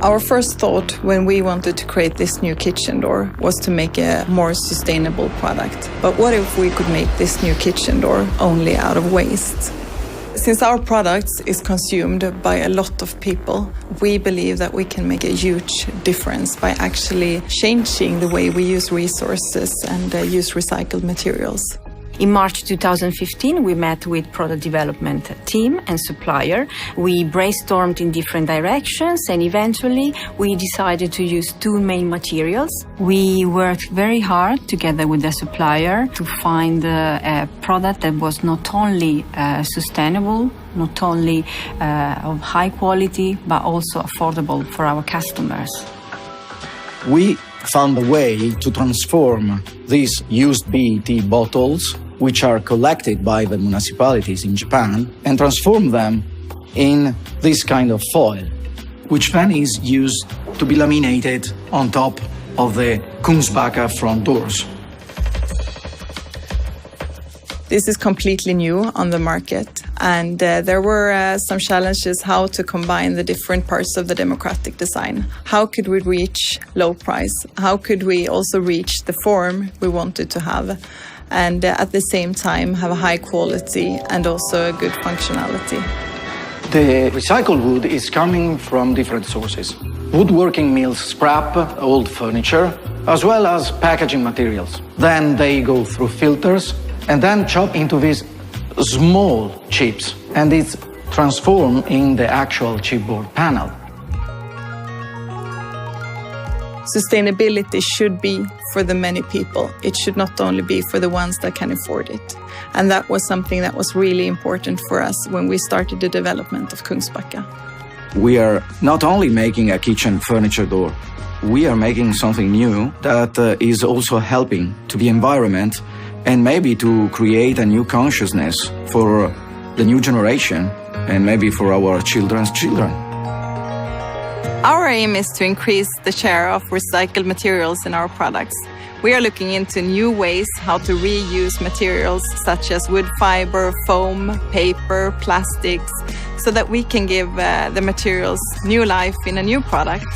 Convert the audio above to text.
Our first thought when we wanted to create this new kitchen door was to make a more sustainable product. But what if we could make this new kitchen door only out of waste? Since our product is consumed by a lot of people, we believe that we can make a huge difference by actually changing the way we use resources and use recycled materials. In March 2015, we met with product development team and supplier. We brainstormed in different directions and eventually we decided to use two main materials. We worked very hard together with the supplier to find a product that was not only sustainable, not only of high quality, but also affordable for our customers. We found a way to transform these used PET bottles, which are collected by the municipalities in Japan, and transform them in this kind of foil, which then is used to be laminated on top of the KUNGSBACKA front doors. This is completely new on the market, and there were some challenges how to combine the different parts of the democratic design. How could we reach low price? How could we also reach the form we wanted to have? And at the same time have a high quality and also a good functionality. The recycled wood is coming from different sources. Woodworking mills scrap old furniture, as well as packaging materials. Then they go through filters and then chop into these small chips, and it's transformed in the actual chipboard panel. Sustainability should be for the many people. It should not only be for the ones that can afford it. And that was something that was really important for us when we started the development of KUNGSBACKA. We are not only making a kitchen furniture door, we are making something new that is also helping to the environment and maybe to create a new consciousness for the new generation and maybe for our children's children. Our aim is to increase the share of recycled materials in our products. We are looking into new ways how to reuse materials such as wood fiber, foam, paper, plastics, so that we can give the materials new life in a new product.